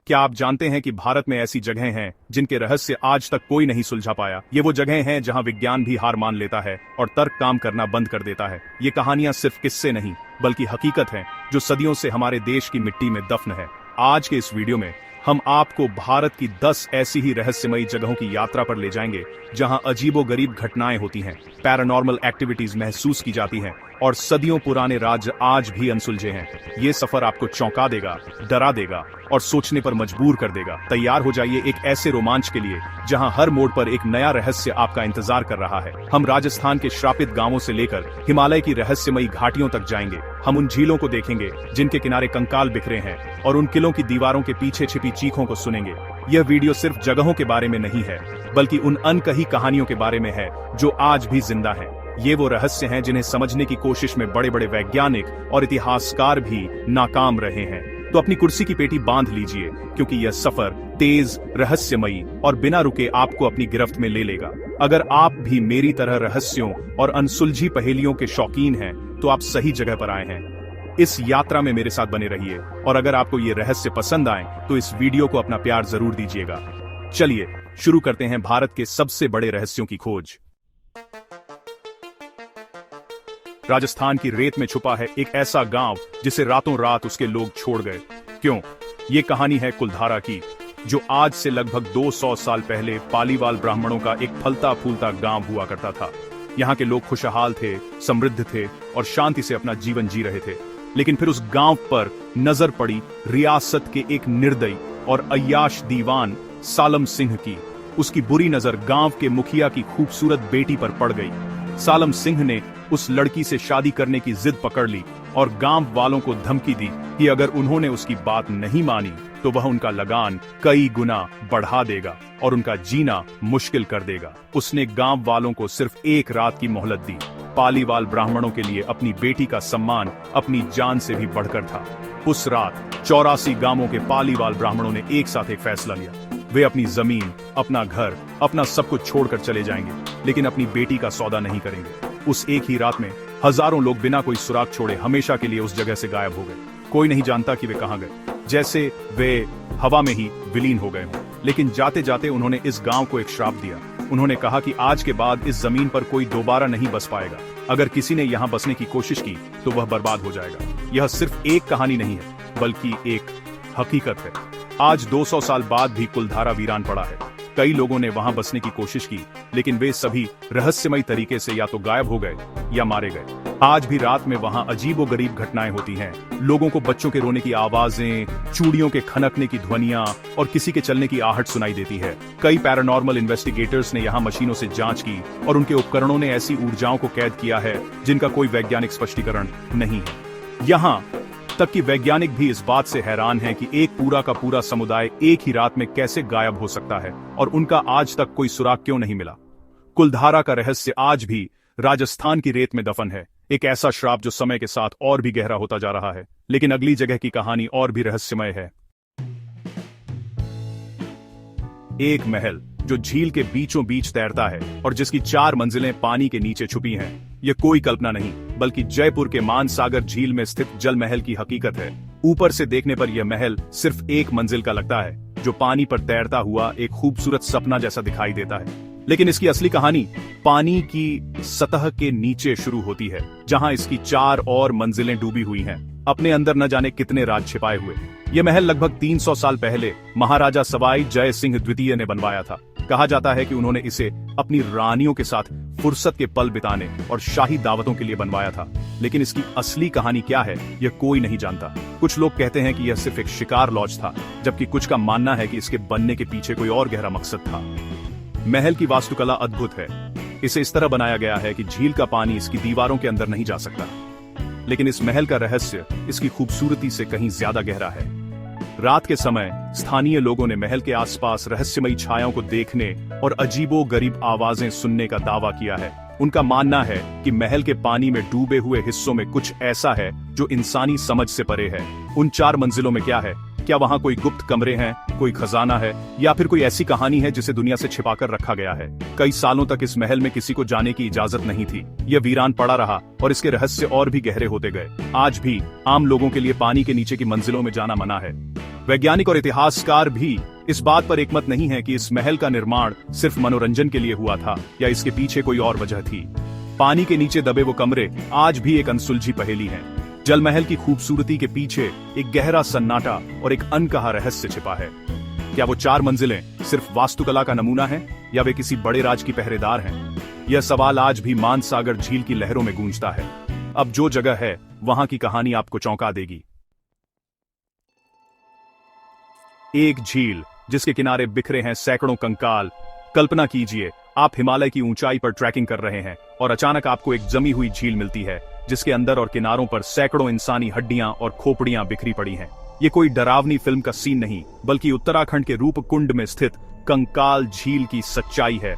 क्या आप जानते हैं कि भारत में ऐसी जगहें हैं जिनके रहस्य आज तक कोई नहीं सुलझा पाया? ये वो जगहें हैं जहां विज्ञान भी हार मान लेता है और तर्क काम करना बंद कर देता है। ये कहानियां सिर्फ किस्से नहीं बल्कि हकीकत हैं जो सदियों से हमारे देश की मिट्टी में दफन है। आज के इस वीडियो में हम आपको भारत की 10 ऐसी ही रहस्यमयी जगहों की यात्रा पर ले जाएंगे जहां अजीबोगरीब घटनाएं होती हैं, पैरानॉर्मल एक्टिविटीज महसूस की जाती हैं और सदियों पुराने राज्य आज भी अनसुलझे हैं। ये सफर आपको चौंका देगा, डरा देगा और सोचने पर मजबूर कर देगा। तैयार हो जाइए एक ऐसे रोमांच के लिए जहां हर मोड़ पर एक नया रहस्य आपका इंतजार कर रहा है। हम राजस्थान के श्रापित गांवों से लेकर हिमालय की रहस्यमयी घाटियों तक जाएंगे। हम उन झीलों को देखेंगे जिनके किनारे कंकाल बिखरे हैं और उन किलों की दीवारों के पीछे छिपी चीखों को सुनेंगे। यह वीडियो सिर्फ जगहों के बारे में नहीं है बल्कि उन अनकही कहानियों के बारे में है जो आज भी जिंदा हैं। ये वो रहस्य हैं जिन्हें समझने की कोशिश में बड़े बड़े वैज्ञानिक और इतिहासकार भी नाकाम रहे हैं। तो अपनी कुर्सी की पेटी बांध लीजिए क्योंकि यह सफर तेज, रहस्यमयी और बिना रुके आपको अपनी गिरफ्त में ले लेगा। अगर आप भी मेरी तरह रहस्यों और अनसुलझी पहेलियों के शौकीन हैं तो आप सही जगह पर आए हैं। इस यात्रा में मेरे साथ बने रहिए और अगर आपको ये रहस्य पसंद आए तो इस वीडियो को अपना प्यार जरूर दीजिएगा। चलिए शुरू करते हैं भारत के सबसे बड़े रहस्यों की खोज। राजस्थान की रेत में छुपा है एक ऐसा गांव जिसे रातों रात उसके लोग छोड़ गए। क्यों? ये कहानी है कुलधारा की, जो आज से लगभग 200 साल पहले पालीवाल ब्राह्मणों का एक फलता फूलता गांव हुआ करता था। यहाँ के लोग खुशहाल थे, समृद्ध थे और शांति से अपना जीवन जी रहे थे। लेकिन फिर उस गांव पर नजर पड़ी रियासत के एक निर्दयी और अय्याश दीवान सालम सिंह की। उसकी बुरी नजर गांव के मुखिया की खूबसूरत बेटी पर पड़ गई। सालम सिंह ने उस लड़की से शादी करने की जिद पकड़ ली और गांव वालों को धमकी दी कि अगर उन्होंने उसकी बात नहीं मानी तो वह उनका लगान कई गुना बढ़ा देगा और उनका जीना मुश्किल कर देगा। उसने गांव वालों को सिर्फ एक रात की मोहलत दी। पालीवाल ब्राह्मणों के लिए अपनी बेटी का सम्मान अपनी जान से भी बढ़कर था। उस रात 84 गांवों के पालीवाल ब्राह्मणों ने एक साथ एक फैसला लिया। वे अपनी जमीन, अपना घर, अपना सब कुछ छोड़कर चले जाएंगे, लेकिन अपनी बेटी का सौदा नहीं करेंगे। उस एक ही रात में हजारों लोग बिना कोई सुराग छोड़े हमेशा के लिए उस जगह से गायब हो गए। कोई नहीं जानता कि वे कहां गए, जैसे वे हवा में ही विलीन हो गए हों। लेकिन जाते जाते उन्होंने इस गांव को एक श्राप दिया। उन्होंने कहा कि आज के बाद इस जमीन पर कोई दोबारा नहीं बस पाएगा। अगर किसी ने यहाँ बसने की कोशिश की तो वह बर्बाद हो जाएगा। यह सिर्फ एक कहानी नहीं है बल्कि एक हकीकत है। आज 200 साल बाद भी कुलधारा वीरान पड़ा है। कई लोगों ने वहां बसने की कोशिश की लेकिन वे सभी रहस्यमयी तरीके से या तो गायब हो गए या मारे गए। आज भी रात में वहां अजीबोगरीब घटनाएं होती हैं। लोगों को बच्चों के रोने की आवाजें, चूड़ियों के खनकने की ध्वनियां और किसी के चलने की आहट सुनाई देती है। कई पैरानॉर्मल इन्वेस्टिगेटर्स ने यहां मशीनों से जांच की और उनके उपकरणों ने ऐसी ऊर्जाओं को कैद किया है जिनका कोई वैज्ञानिक स्पष्टीकरण नहीं है। यहाँ तक कि वैज्ञानिक भी इस बात से हैरान हैं कि एक पूरा का पूरा समुदाय एक ही रात में कैसे गायब हो सकता है और उनका आज तक कोई सुराग क्यों नहीं मिला। कुलधारा का रहस्य आज भी राजस्थान की रेत में दफन है, एक ऐसा श्राप जो समय के साथ और भी गहरा होता जा रहा है। लेकिन अगली जगह की कहानी और भी रहस्यमय है। एक महल जो झील के बीचों बीच तैरता है और जिसकी 4 मंजिलें पानी के नीचे छुपी हैं। यह कोई कल्पना नहीं बल्कि जयपुर के मानसागर झील में स्थित जल महल की हकीकत है। ऊपर से देखने पर यह महल सिर्फ एक मंजिल का लगता है जो पानी पर तैरता हुआ एक खूबसूरत सपना जैसा दिखाई देता है। लेकिन इसकी असली कहानी पानी की सतह के नीचे शुरू होती है, जहां इसकी 4 और मंजिलें डूबी हुई हैं, अपने अंदर न जाने कितने राज छिपाए हुए। यह महल लगभग 300 साल पहले महाराजा सवाई जय सिंह द्वितीय ने बनवाया था। कहा जाता है कि उन्होंने इसे अपनी रानियों के साथ फुर्सत के पल बिताने और शाही दावतों के लिए बनवाया था। लेकिन इसकी असली कहानी क्या है यह कोई नहीं जानता। कुछ लोग कहते हैं कि यह सिर्फ एक शिकार लॉज था, जबकि कुछ का मानना है कि इसके बनने के पीछे कोई और गहरा मकसद था। महल की वास्तुकला अद्भुत है। इसे इस तरह बनाया गया है कि झील का पानी इसकी दीवारों के अंदर नहीं जा सकता। लेकिन इस महल का रहस्य इसकी खूबसूरती से कहीं ज्यादा गहरा है। रात के समय स्थानीय लोगों ने महल के आसपास रहस्यमयी छायाओं को देखने और अजीबोगरीब आवाजें सुनने का दावा किया है। उनका मानना है कि महल के पानी में डूबे हुए हिस्सों में कुछ ऐसा है जो इंसानी समझ से परे है। उन 4 मंजिलों में क्या है? क्या वहां कोई गुप्त कमरे हैं, कोई खजाना है या फिर कोई ऐसी कहानी है जिसे दुनिया से छिपाकर रखा गया है? कई सालों तक इस महल में किसी को जाने की इजाजत नहीं थी। यह वीरान पड़ा रहा और इसके रहस्य और भी गहरे होते गए। आज भी आम लोगों के लिए पानी के नीचे की मंजिलों में जाना मना है। वैज्ञानिक और इतिहासकार भी इस बात पर एकमत नहीं है कि इस महल का निर्माण सिर्फ मनोरंजन के लिए हुआ था या इसके पीछे कोई और वजह थी। पानी के नीचे दबे वो कमरे आज भी एक अनसुलझी पहेली हैं। जल महल की खूबसूरती के पीछे एक गहरा सन्नाटा और एक अनकहा रहस्य छिपा है। क्या वो 4 मंजिलें सिर्फ वास्तुकला का नमूना है या वे किसी बड़े राज की पहरेदार हैं? यह सवाल आज भी मानसागर झील की लहरों में गूंजता है। अब जो जगह है वहां की कहानी आपको चौंका देगी। एक झील जिसके किनारे बिखरे हैं सैकड़ों कंकाल। कल्पना कीजिए, आप हिमालय की ऊंचाई पर ट्रैकिंग कर रहे हैं और अचानक आपको एक जमी हुई झील मिलती है जिसके अंदर और किनारों पर सैकड़ों इंसानी हड्डियां और खोपड़ियां बिखरी पड़ी हैं। ये कोई डरावनी फिल्म का सीन नहीं, बल्कि उत्तराखंड के रूपकुंड में स्थित कंकाल झील की सच्चाई है।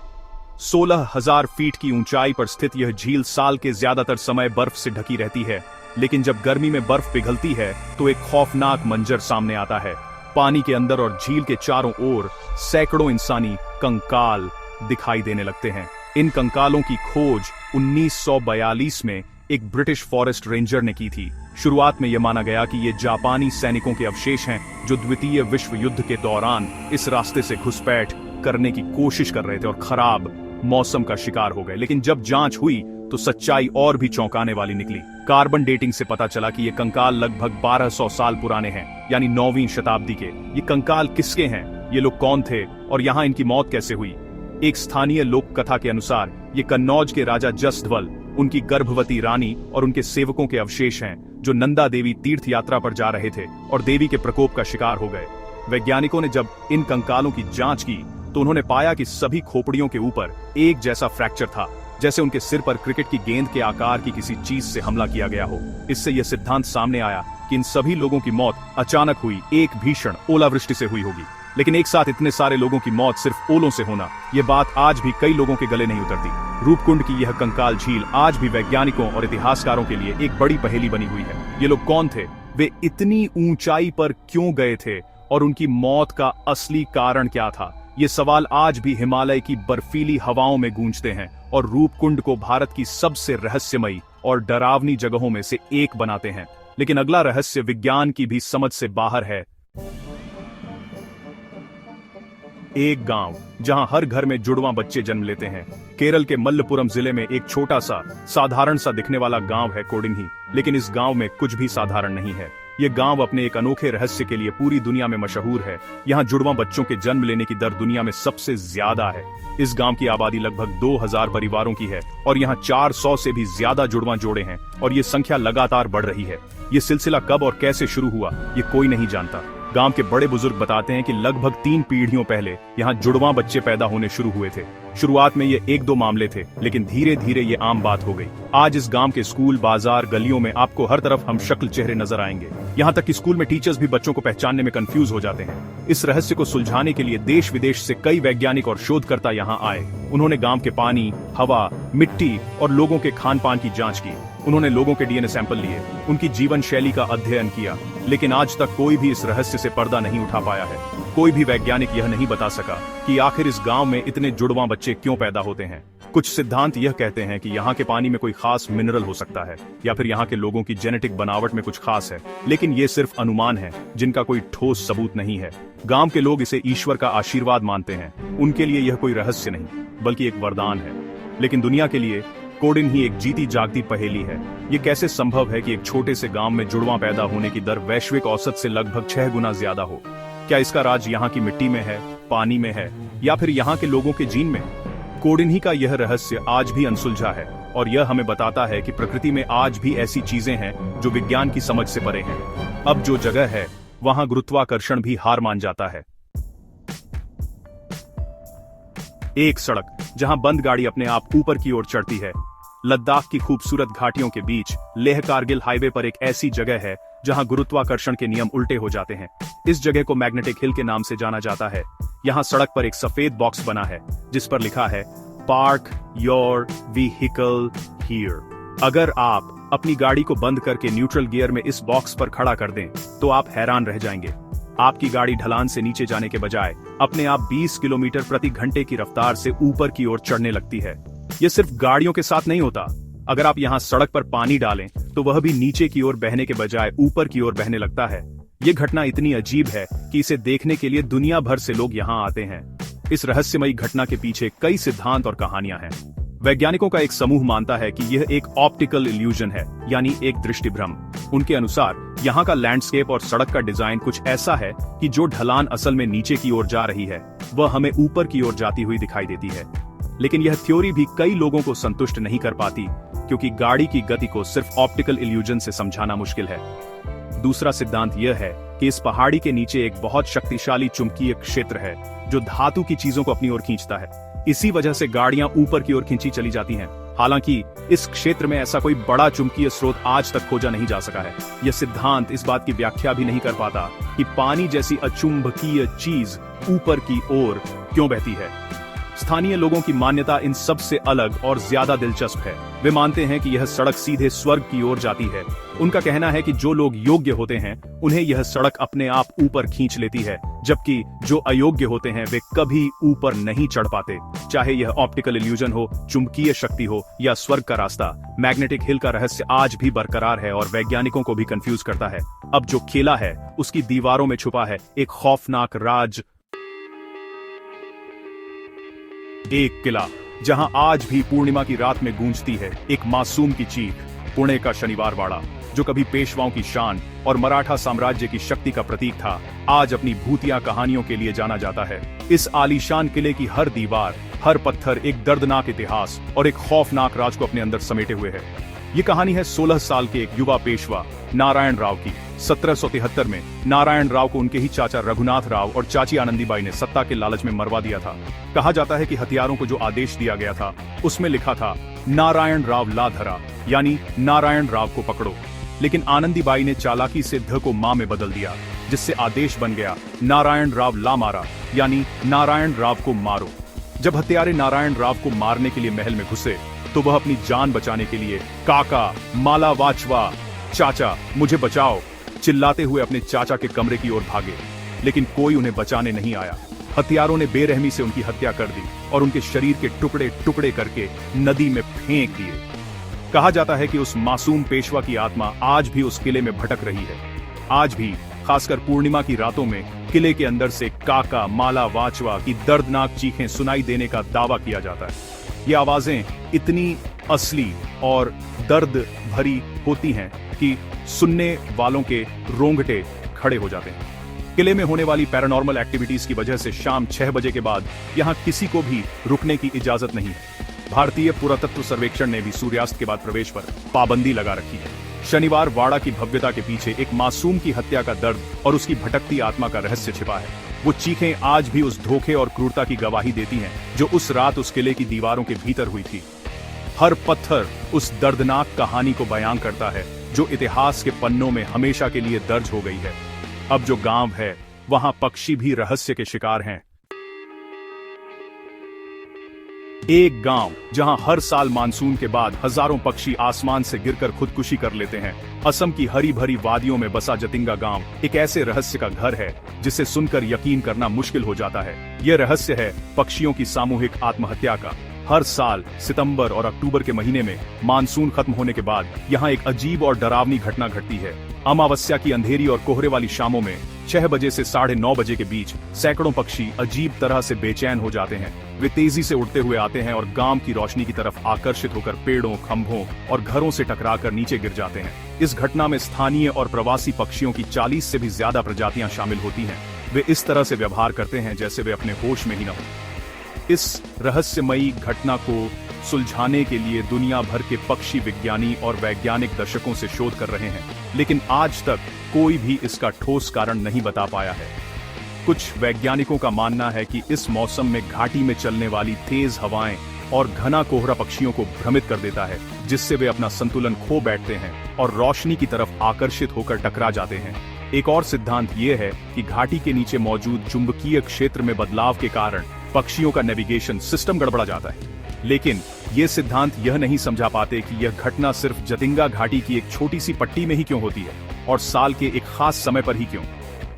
16,000 फीट की ऊंचाई पर स्थित यह झील साल के ज्यादातर समय बर्फ से ढकी रहती है, लेकिन जब गर्मी में बर्फ पिघलती है तो एक खौफनाक मंजर सामने आता है। पानी के अंदर और झील के चारों ओर सैकड़ों इंसानी कंकाल दिखाई देने लगते हैं। इन कंकालों की खोज 1942 में एक ब्रिटिश फॉरेस्ट रेंजर ने की थी। शुरुआत में यह माना गया कि ये जापानी सैनिकों के अवशेष हैं जो द्वितीय विश्व युद्ध के दौरान इस रास्ते से घुसपैठ करने की कोशिश कर रहे थे और खराब मौसम का शिकार हो गए। लेकिन जब जांच हुई तो सच्चाई और भी चौंकाने वाली निकली। कार्बन डेटिंग से पता चला कि ये कंकाल लगभग 1200 साल पुराने हैं, यानी 9वीं शताब्दी के। ये कंकाल किसके हैं, ये लोग कौन थे और यहाँ इनकी मौत कैसे हुई? एक स्थानीय लोक कथा के अनुसार ये कन्नौज के राजा जसध्वल, उनकी गर्भवती रानी और उनके सेवकों के अवशेष हैं जो नंदा देवी तीर्थ यात्रा पर जा रहे थे और देवी के प्रकोप का शिकार हो गए। वैज्ञानिकों ने जब इन कंकालों की जांच की तो उन्होंने पाया कि सभी खोपड़ियों के ऊपर एक जैसा फ्रैक्चर था, जैसे उनके सिर पर क्रिकेट की गेंद के आकार की किसी चीज से हमला किया गया हो। इससे यह सिद्धांत सामने आया कि इन सभी लोगों की मौत अचानक हुई एक भीषण ओलावृष्टि से हुई होगी। लेकिन एक साथ इतने सारे लोगों की मौत सिर्फ ओलों से होना, यह बात आज भी कई लोगों के गले नहीं उतरती। रूपकुंड की यह कंकाल झील आज भी वैज्ञानिकों और इतिहासकारों के लिए एक बड़ी पहेली बनी हुई है। ये लोग कौन थे, वे इतनी ऊंचाई पर क्यों गए थे और उनकी मौत का असली कारण क्या था? ये सवाल आज भी हिमालय की बर्फीली हवाओं में गूंजते हैं और रूपकुंड को भारत की सबसे रहस्यमयी और डरावनी जगहों में से एक बनाते हैं। लेकिन अगला रहस्य विज्ञान की भी समझ से बाहर है। एक गांव जहां हर घर में जुड़वां बच्चे जन्म लेते हैं। केरल के मल्लपुरम जिले में एक छोटा सा साधारण सा दिखने वाला गांव है कोडिन्ही, लेकिन इस गांव में कुछ भी साधारण नहीं है। ये गांव अपने एक अनोखे रहस्य के लिए पूरी दुनिया में मशहूर है। यहाँ जुड़वां बच्चों के जन्म लेने की दर दुनिया में सबसे ज्यादा है। इस गांव की आबादी लगभग 2000 परिवारों की है और यहाँ 400 से भी ज्यादा जुड़वां जोड़े हैं और ये संख्या लगातार बढ़ रही है। ये सिलसिला कब और कैसे शुरू हुआ ये कोई नहीं जानता। गांव के बड़े बुजुर्ग बताते हैं कि लगभग 3 पीढ़ियों पहले यहाँ जुड़वां बच्चे पैदा होने शुरू हुए थे। शुरुआत में ये 1-2 मामले थे, लेकिन धीरे धीरे ये आम बात हो गई। आज इस गांव के स्कूल, बाजार, गलियों में आपको हर तरफ हम शक्ल चेहरे नजर आएंगे। यहाँ तक कि स्कूल में टीचर्स भी बच्चों को पहचानने में कंफ्यूज हो जाते हैं। इस रहस्य को सुलझाने के लिए देश विदेश से कई वैज्ञानिक और शोधकर्ता यहाँ आए। उन्होंने गांव के पानी, हवा, मिट्टी और लोगों के खान पान की जांच की। उन्होंने लोगों के डीएनए सैंपल लिए, उनकी जीवन शैली का अध्ययन किया, लेकिन आज तक कोई भी इस रहस्य से पर्दा नहीं उठा पाया है। कोई भी वैज्ञानिक यह नहीं बता सका कि आखिर इस गांव में इतने जुड़वां बच्चे क्यों पैदा होते हैं। कुछ सिद्धांत यह कहते हैं कि यहाँ के पानी में कोई खास मिनरल हो सकता है या फिर यहाँ के लोगों की जेनेटिक बनावट में कुछ खास है, लेकिन ये सिर्फ अनुमान है जिनका कोई ठोस सबूत नहीं है। गांव के लोग इसे ईश्वर का आशीर्वाद मानते हैं। उनके लिए यह कोई रहस्य नहीं बल्कि एक वरदान है। लेकिन दुनिया के लिए कोडिन्ही एक जीती जागती पहेली है। ये कैसे संभव है कि एक छोटे से गांव में जुड़वां पैदा होने की दर वैश्विक औसत से लगभग 6 गुना ज्यादा हो? क्या इसका राज यहाँ की मिट्टी में है, पानी में है या फिर यहाँ के लोगों के जीन में? कोडिन्ही का यह रहस्य आज भी अनसुलझा है और यह हमें बताता है कि प्रकृति में आज भी ऐसी चीजें हैं जो विज्ञान की समझ से परे हैं। अब जो जगह है वहां गुरुत्वाकर्षण भी हार मान जाता है। एक सड़क जहां बंद गाड़ी अपने आप ऊपर की ओर चढ़ती है। लद्दाख की खूबसूरत घाटियों के बीच लेह कारगिल हाईवे पर एक ऐसी जगह है जहां गुरुत्वाकर्षण के नियम उल्टे हो जाते हैं। इस जगह को मैग्नेटिक हिल के नाम से जाना जाता है। यहाँ सड़क पर एक सफेद बॉक्स बना है जिस पर लिखा है पार्क योर व्हीकल हियर। अगर आप अपनी गाड़ी को बंद करके न्यूट्रल गियर में इस बॉक्स पर खड़ा कर दें तो आप हैरान रह जाएंगे। आपकी गाड़ी ढलान से नीचे जाने के बजाय अपने आप 20 किलोमीटर प्रति घंटे की रफ्तार से ऊपर की ओर चढ़ने लगती है। यह सिर्फ गाड़ियों के साथ नहीं होता। अगर आप यहाँ सड़क पर पानी डालें तो वह भी नीचे की ओर बहने के बजाय ऊपर की ओर बहने लगता है। ये घटना इतनी अजीब है कि इसे देखने के लिए दुनिया भर से लोग यहाँ आते हैं। इस रहस्यमयी घटना के पीछे कई सिद्धांत और कहानियां हैं। वैज्ञानिकों का एक समूह मानता है कि यह एक ऑप्टिकल इल्यूजन है, यानी एक दृष्टिभ्रम। उनके अनुसार यहाँ का लैंडस्केप और सड़क का डिजाइन कुछ ऐसा है कि जो ढलान असल में नीचे की ओर जा रही है वह हमें ऊपर की ओर जाती हुई दिखाई देती है। लेकिन यह थ्योरी भी कई लोगों को संतुष्ट नहीं कर पाती, क्योंकि गाड़ी की गति को सिर्फ ऑप्टिकल इल्यूजन से समझाना मुश्किल है। दूसरा सिद्धांत यह है कि इस पहाड़ी के नीचे एक बहुत शक्तिशाली चुंबकीय क्षेत्र है जो धातु की चीजों को अपनी ओर खींचता है। इसी वजह से गाड़ियां ऊपर की ओर खींची चली जाती हैं। हालांकि इस क्षेत्र में ऐसा कोई बड़ा चुंबकीय स्रोत आज तक खोजा नहीं जा सका है। यह सिद्धांत इस बात की व्याख्या भी नहीं कर पाता कि पानी जैसी अचुंबकीय चीज ऊपर की ओर क्यों बहती है। स्थानीय लोगों की मान्यता इन सब से अलग और ज्यादा दिलचस्प है। वे मानते हैं कि यह सड़क सीधे स्वर्ग की ओर जाती है। उनका कहना है कि जो लोग योग्य होते हैं उन्हें यह सड़क अपने आप ऊपर खींच लेती है, जबकि जो अयोग्य होते हैं वे कभी ऊपर नहीं चढ़ पाते। चाहे यह ऑप्टिकल इल्यूजन हो, चुंबकीय शक्ति हो या स्वर्ग का रास्ता, मैग्नेटिक हिल का रहस्य आज भी बरकरार है और वैज्ञानिकों को भी कंफ्यूज करता है। अब जो खेला है उसकी दीवारों में छुपा है एक खौफनाक राज, एक किला जहां आज भी पूर्णिमा की रात में गूंजती है एक मासूम की चीख। पुणे का शनिवार वाड़ा, जो कभी पेशवाओं की शान और मराठा साम्राज्य की शक्ति का प्रतीक था, आज अपनी भूतिया कहानियों के लिए जाना जाता है। इस आलीशान किले की हर दीवार, हर पत्थर एक दर्दनाक इतिहास और एक खौफनाक राज को अपने अंदर समेटे हुए है। ये कहानी है 16 साल के एक युवा पेशवा नारायण राव की। 1773 में नारायण राव को उनके ही चाचा रघुनाथ राव और चाची आनंदीबाई ने सत्ता के लालच में मरवा दिया था। कहा जाता है कि हथियारों को जो आदेश दिया गया था उसमें लिखा था नारायण राव ला धरा, यानी नारायण राव को पकड़ो। लेकिन आनंदीबाई ने चालाकी से ध को मां में बदल दिया, जिससे आदेश बन गया नारायण राव ला मारा, यानी नारायण राव को मारो। जब हत्यारे नारायण राव को मारने के लिए महल में घुसे तो वह अपनी जान बचाने के लिए काका, माला वाचवा, चाचा मुझे बचाओ चिल्लाते हुए अपने चाचा के कमरे की ओर भागे। लेकिन कोई उन्हें बचाने नहीं आया। हथियारों ने बेरहमी से उनकी हत्या कर दी और उनके शरीर के टुकड़े टुकड़े करके नदी में फेंक दिए। कहा जाता है कि उस मासूम पेशवा की आत्मा आज भी उस किले में भटक रही है। आज भी खासकर पूर्णिमा की रातों में किले के अंदर से काका, माला वाचवा की दर्दनाक चीखें सुनाई देने का दावा किया जाता है। ये आवाजें इतनी असली और दर्द भरी होती हैं कि सुनने वालों के रोंगटे खड़े हो जाते हैं। किले में होने वाली पैरानॉर्मल एक्टिविटीज की वजह से शाम 6 बजे के बाद यहाँ किसी को भी रुकने की इजाजत नहीं है। भारतीय पुरातत्व सर्वेक्षण ने भी सूर्यास्त के बाद प्रवेश पर पाबंदी लगा रखी है। शनिवार वाड़ा की भव्यता के पीछे एक मासूम की हत्या का दर्द और उसकी भटकती आत्मा का रहस्य छिपा है। वो चीखें आज भी उस धोखे और क्रूरता की गवाही देती हैं जो उस रात उस किले की दीवारों के भीतर हुई थी। हर पत्थर उस दर्दनाक कहानी को बयां करता है जो इतिहास के पन्नों में हमेशा के लिए दर्ज हो गई है। अब जो गांव है वहां पक्षी भी रहस्य के शिकार हैं। एक गांव जहां हर साल मानसून के बाद हजारों पक्षी आसमान से गिरकर खुदकुशी कर लेते हैं। असम की हरी भरी वादियों में बसा जतिंगा गांव एक ऐसे रहस्य का घर है जिसे सुनकर यकीन करना मुश्किल हो जाता है। यह रहस्य है पक्षियों की सामूहिक आत्महत्या का। हर साल सितंबर और अक्टूबर के महीने में मानसून खत्म होने के बाद यहाँ एक अजीब और डरावनी घटना घटती है। अमावस्या की अंधेरी और कोहरे वाली शामों में 6 बजे से 9:30 बजे के बीच सैकड़ों पक्षी अजीब तरह से बेचैन हो जाते हैं। वे तेजी से उड़ते हुए आते हैं और गांव की रोशनी की तरफ आकर्षित होकर पेड़ों, खंभों और घरों से टकराकर नीचे गिर जाते हैं। इस घटना में स्थानीय और प्रवासी पक्षियों की 40 से भी ज्यादा प्रजातियां शामिल होती हैं। वे इस तरह से व्यवहार करते हैं जैसे वे अपने होश में ही न हो। इस रहस्यमयी घटना को सुलझाने के लिए दुनिया भर के पक्षी विज्ञानी और वैज्ञानिक दशकों से शोध कर रहे हैं, लेकिन आज तक कोई भी इसका ठोस कारण नहीं बता पाया है। कुछ वैज्ञानिकों का मानना है कि इस मौसम में घाटी में चलने वाली तेज हवाएं और घना कोहरा पक्षियों को भ्रमित कर देता है, जिससे वे अपना संतुलन खो बैठते हैं और रोशनी की तरफ आकर्षित होकर टकरा जाते हैं। एक और सिद्धांत ये है कि घाटी के नीचे मौजूद चुंबकीय क्षेत्र में बदलाव के कारण पक्षियों का नेविगेशन सिस्टम गड़बड़ा जाता है। लेकिन ये सिद्धांत यह नहीं समझा पाते कि यह घटना सिर्फ जतिंगा घाटी की एक छोटी सी पट्टी में ही क्यों होती है और साल के एक खास समय पर ही क्यों।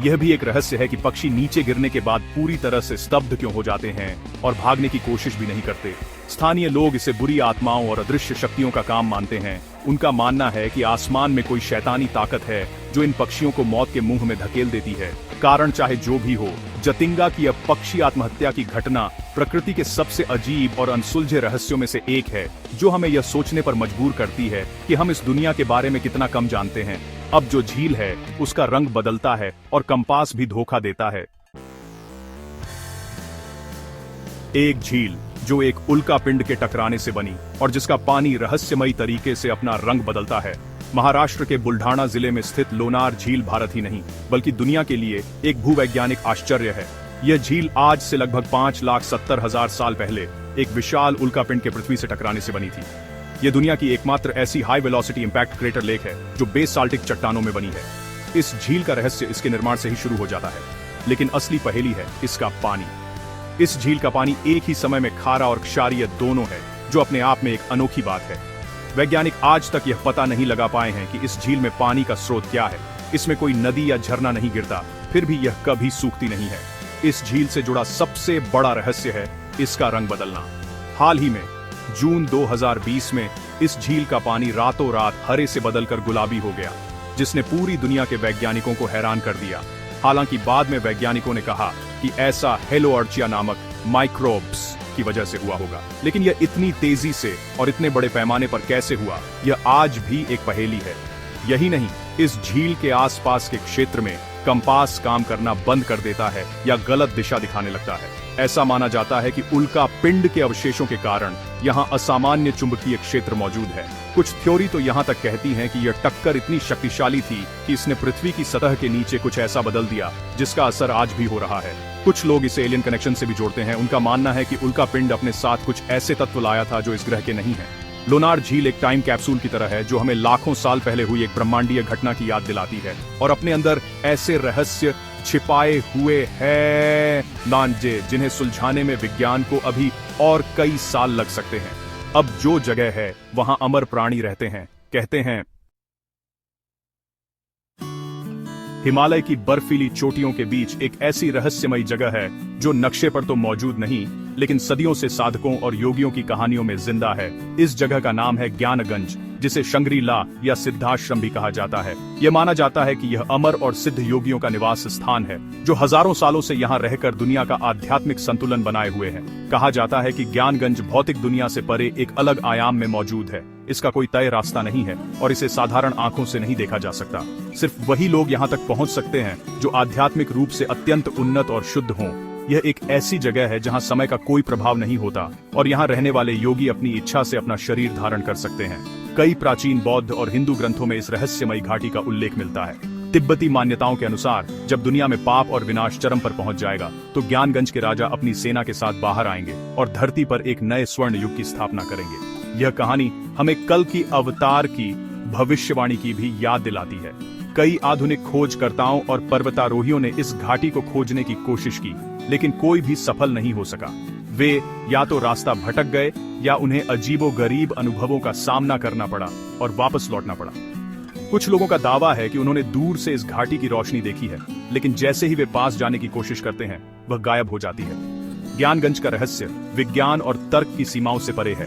यह भी एक रहस्य है कि पक्षी नीचे गिरने के बाद पूरी तरह से स्तब्ध क्यों हो जाते हैं और भागने की कोशिश भी नहीं करते। स्थानीय लोग इसे बुरी आत्माओं और अदृश्य शक्तियों का काम मानते हैं उनका मानना है कि आसमान में कोई शैतानी ताकत है जो इन पक्षियों को मौत के मुंह में धकेल देती है। कारण चाहे जो भी हो, जतिंगा की अब पक्षी आत्महत्या की घटना प्रकृति के सबसे अजीब और अनसुलझे रहस्यों में से एक है, जो हमें यह सोचने पर मजबूर करती है कि हम इस दुनिया के बारे में कितना कम जानते हैं। अब जो झील है उसका रंग बदलता है और कंपास भी धोखा देता है। एक झील जो एक उल्का पिंड के टकराने से बनी और जिसका पानी रहस्यमयी तरीके से अपना रंग बदलता है। महाराष्ट्र के बुल्ढाना जिले में स्थित लोनार झील भारत ही नहीं बल्कि दुनिया के लिए एक भूवैज्ञानिक आश्चर्य है। यह झील आज से लगभग 5,70,000 साल पहले एक विशाल उल्का पिंड के पृथ्वी से टकराने से बनी थी। यह दुनिया की एकमात्र ऐसी high velocity impact crater lake है जो बेसाल्टिक चट्टानों में बनी है। इस झील का रहस्य इसके निर्माण से ही शुरू हो जाता है, लेकिन असली पहेली है इसका पानी। इस झील का पानी एक ही समय में खारा और क्षारीय दोनों है, जो अपने आप में एक अनोखी बात है। वैज्ञानिक आज तक यह पता नहीं लगा पाए हैं कि इस झील में पानी का स्रोत क्या है। इसमें कोई नदी या झरना नहीं गिरता, फिर भी यह कभी सूखती नहीं है। इस झील से जुड़ा सबसे बड़ा रहस्य है इसका रंग बदलना। हाल ही में जून 2020 में इस झील का पानी रातों रात हरे से बदलकर गुलाबी हो गया, जिसने पूरी दुनिया के वैज्ञानिकों को हैरान कर दिया। हालांकि बाद में वैज्ञानिकों ने कहा कि ऐसा हेलोअर्चिया नामक माइक्रोब्स की वजह से हुआ होगा, लेकिन यह इतनी तेजी से और इतने बड़े पैमाने पर कैसे हुआ, यह आज भी एक पहेली है। यही नहीं, इस झील के आसपास के क्षेत्र में कंपास काम करना बंद कर देता है या गलत दिशा दिखाने लगता है। ऐसा माना जाता है कि उल्का पिंड के अवशेषों के कारण यहाँ असामान्य चुंबकीय क्षेत्र मौजूद है। कुछ थ्योरी तो यहाँ तक कहती हैं कि यह टक्कर इतनी शक्तिशाली थी कि इसने पृथ्वी की सतह के नीचे कुछ ऐसा बदल दिया जिसका असर आज भी हो रहा है। कुछ लोग इसे एलियन कनेक्शन से भी जोड़ते हैं। उनका मानना है कि उल्का पिंड अपने साथ कुछ ऐसे तत्व लाया था जो इस ग्रह के नहीं है। लोनार झील एक टाइम कैप्सूल की तरह है जो हमें लाखों साल पहले हुई एक ब्रह्मांडीय घटना की याद दिलाती है और अपने अंदर ऐसे रहस्य छिपाए हुए हैं नांजे जिन्हें सुलझाने में विज्ञान को अभी और कई साल लग सकते हैं। अब जो जगह है वहां अमर प्राणी रहते हैं। कहते हैं हिमालय की बर्फीली चोटियों के बीच एक ऐसी रहस्यमयी जगह है जो नक्शे पर तो मौजूद नहीं, लेकिन सदियों से साधकों और योगियों की कहानियों में जिंदा है। इस जगह का नाम है ज्ञानगंज, जिसे शंग्री-ला या सिद्धाश्रम भी कहा जाता है। यह माना जाता है कि यह अमर और सिद्ध योगियों का निवास स्थान है जो हजारों सालों से यहाँ रहकर दुनिया का आध्यात्मिक संतुलन बनाए हुए हैं। कहा जाता है कि ज्ञानगंज भौतिक दुनिया से परे एक अलग आयाम में मौजूद है। इसका कोई तय रास्ता नहीं है और इसे साधारण आंखों से नहीं देखा जा सकता। सिर्फ वही लोग यहाँ तक पहुँच सकते हैं जो आध्यात्मिक रूप से अत्यंत उन्नत और शुद्ध हों। यह एक ऐसी जगह है जहां समय का कोई प्रभाव नहीं होता और यहां रहने वाले योगी अपनी इच्छा से अपना शरीर धारण कर सकते हैं। कई प्राचीन बौद्ध और हिंदू ग्रंथों में इस रहस्यमयी घाटी का उल्लेख मिलता है। तिब्बती मान्यताओं के अनुसार जब दुनिया में पाप और विनाश चरम पर पहुंच जाएगा तो ज्ञानगंज के राजा अपनी सेना के साथ बाहर आएंगे और धरती पर एक नए स्वर्ण युग की स्थापना करेंगे। यह कहानी हमें कल की अवतार की भविष्यवाणी की भी याद दिलाती है। कई आधुनिक खोजकर्ताओं और पर्वतारोहियों ने इस घाटी को खोजने की कोशिश की, लेकिन कोई भी सफल नहीं हो सका। वे या तो रास्ता भटक गए या उन्हें अजीबोगरीब अनुभवों का सामना करना पड़ा और वापस लौटना पड़ा। कुछ लोगों का दावा है कि उन्होंने दूर से इस घाटी की रोशनी देखी है, लेकिन जैसे ही वे पास जाने की कोशिश करते हैं वह गायब हो जाती है। ज्ञानगंज का रहस्य विज्ञान और तर्क की सीमाओं से परे है।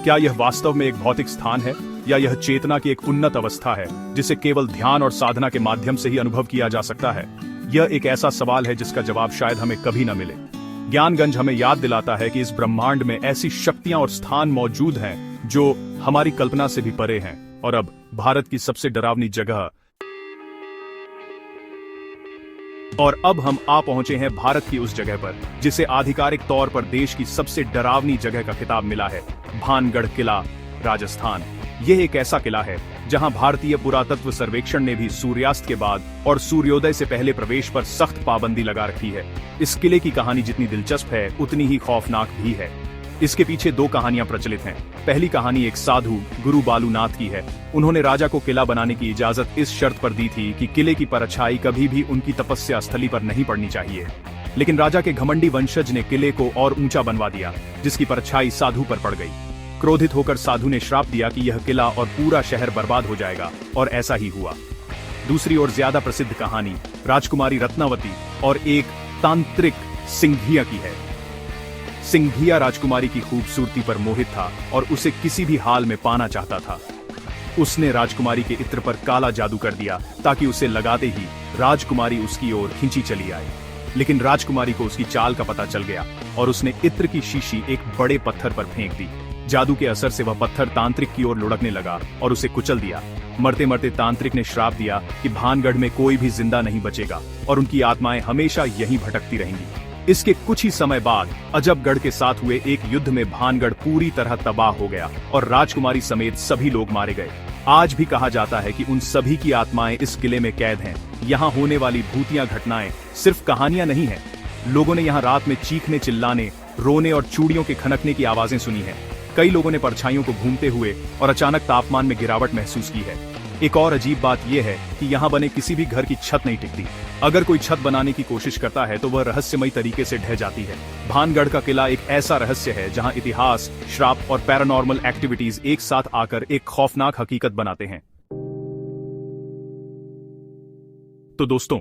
क्या यह वास्तव में एक भौतिक स्थान है या यह चेतना की एक उन्नत अवस्था है जिसे केवल ध्यान और साधना के माध्यम से ही अनुभव किया जा सकता है? यह एक ऐसा सवाल है जिसका जवाब शायद हमें कभी न मिले। ज्ञानगंज हमें याद दिलाता है कि इस ब्रह्मांड में ऐसी शक्तियां और स्थान मौजूद हैं जो हमारी कल्पना से भी परे हैं। और अब भारत की सबसे डरावनी जगह, और अब हम आ पहुंचे हैं भारत की उस जगह पर जिसे आधिकारिक तौर पर देश की सबसे डरावनी जगह का खिताब मिला है, भानगढ़ किला, राजस्थान। यह एक ऐसा किला है जहां भारतीय पुरातत्व सर्वेक्षण ने भी सूर्यास्त के बाद और सूर्योदय से पहले प्रवेश पर सख्त पाबंदी लगा रखी है। इस किले की कहानी जितनी दिलचस्प है उतनी ही खौफनाक भी है। इसके पीछे दो कहानियां प्रचलित हैं। पहली कहानी एक साधु गुरु बालूनाथ की है। उन्होंने राजा को किला बनाने की इजाजत इस शर्त पर दी थी कि किले की परछाई कभी भी उनकी तपस्या स्थली पर नहीं पड़नी चाहिए। लेकिन राजा के घमंडी वंशज ने किले को और ऊंचा बनवा दिया, जिसकी परछाई साधु पर पड़ गई। क्रोधित होकर साधु ने श्राप दिया कि यह किला और पूरा शहर बर्बाद हो जाएगा, और ऐसा ही हुआ। दूसरी और ज्यादा प्रसिद्ध कहानी राजकुमारी रत्नावती और एक तांत्रिक सिंघिया की है। सिंघिया राजकुमारी की खूबसूरती पर मोहित था और उसे किसी भी हाल में पाना चाहता था। उसने राजकुमारी के इत्र पर काला जादू कर दिया ताकि उसे लगाते ही राजकुमारी उसकी ओर खींची चली आई। लेकिन राजकुमारी को उसकी चाल का पता चल गया और उसने इत्र की शीशी एक बड़े पत्थर पर फेंक दी। जादू के असर से वह पत्थर तांत्रिक की ओर लुढ़कने लगा और उसे कुचल दिया। मरते मरते तांत्रिक ने श्राप दिया कि भानगढ़ में कोई भी जिंदा नहीं बचेगा और उनकी आत्माएं हमेशा यहीं भटकती रहेंगी। इसके कुछ ही समय बाद अजबगढ़ के साथ हुए एक युद्ध में भानगढ़ पूरी तरह तबाह हो गया और राजकुमारी समेत सभी लोग मारे गए। आज भी कहा जाता है कि उन सभी की आत्माएं इस किले में कैद हैं। यहाँ होने वाली भूतिया घटनाएं सिर्फ कहानियां नहीं हैं। लोगों ने यहाँ रात में चीखने, चिल्लाने, रोने और चूड़ियों के खनकने की आवाजें सुनी हैं। कई लोगों ने परछाइयों को घूमते हुए और अचानक तापमान में गिरावट महसूस की है। एक और अजीब बात यह है कि यहाँ बने किसी भी घर की छत नहीं टिकती। अगर कोई छत बनाने की कोशिश करता है तो वह रहस्यमयी तरीके से ढह जाती है। भानगढ़ का किला एक ऐसा रहस्य है जहाँ इतिहास, श्राप और पैरानॉर्मल एक्टिविटीज एक साथ आकर एक खौफनाक हकीकत बनाते हैं। तो दोस्तों,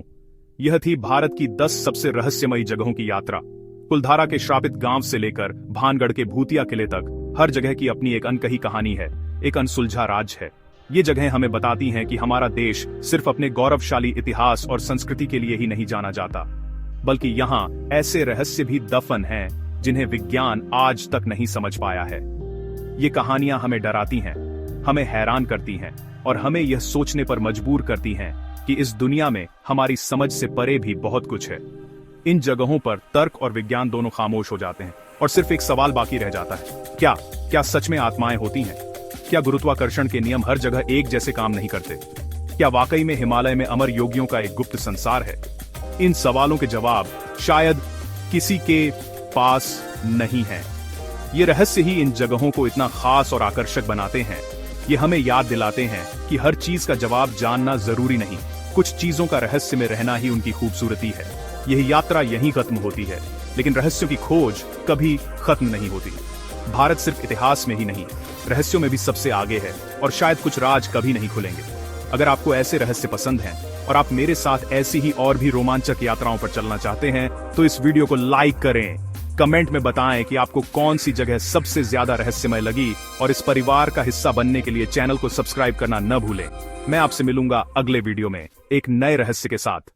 यह थी भारत की 10 सबसे रहस्यमयी जगहों की यात्रा। कुलधारा के श्रापित गांव से लेकर भानगढ़ के भूतिया किले तक हर जगह की अपनी एक अनकही कहानी है, एक अनसुलझा राज है। ये जगहें हमें बताती हैं कि हमारा देश सिर्फ अपने गौरवशाली इतिहास और संस्कृति के लिए ही नहीं जाना जाता, बल्कि यहाँ ऐसे रहस्य भी दफन हैं जिन्हें विज्ञान आज तक नहीं समझ पाया है। ये कहानियां हमें डराती हैं, हमें हैरान करती हैं और हमें यह सोचने पर मजबूर करती हैं कि इस दुनिया में हमारी समझ से परे भी बहुत कुछ है। इन जगहों पर तर्क और विज्ञान दोनों खामोश हो जाते हैं और सिर्फ एक सवाल बाकी रह जाता है, क्या सच में आत्माएं होती हैं? क्या गुरुत्वाकर्षण के नियम हर जगह एक जैसे काम नहीं करते? क्या वाकई में हिमालय में अमर योगियों का एक गुप्त संसार है? इन सवालों के जवाब शायद किसी के पास नहीं है। ये रहस्य ही इन जगहों को इतना खास और आकर्षक बनाते हैं। ये हमें याद दिलाते हैं कि हर चीज का जवाब जानना जरूरी नहीं, कुछ चीजों का रहस्य में रहना ही उनकी खूबसूरती है। यह यात्रा यहीं खत्म होती है, लेकिन रहस्यों की खोज कभी खत्म नहीं होती। भारत सिर्फ इतिहास में ही नहीं, रहस्यों में भी सबसे आगे है और शायद कुछ राज कभी नहीं खुलेंगे। अगर आपको ऐसे रहस्य पसंद हैं और आप मेरे साथ ऐसी ही और भी रोमांचक यात्राओं पर चलना चाहते हैं तो इस वीडियो को लाइक करें, कमेंट में बताएं कि आपको कौन सी जगह सबसे ज्यादा रहस्यमय लगी और इस परिवार का हिस्सा बनने के लिए चैनल को सब्सक्राइब करना न भूलें। मैं आपसे मिलूंगा अगले वीडियो में एक नए रहस्य के साथ।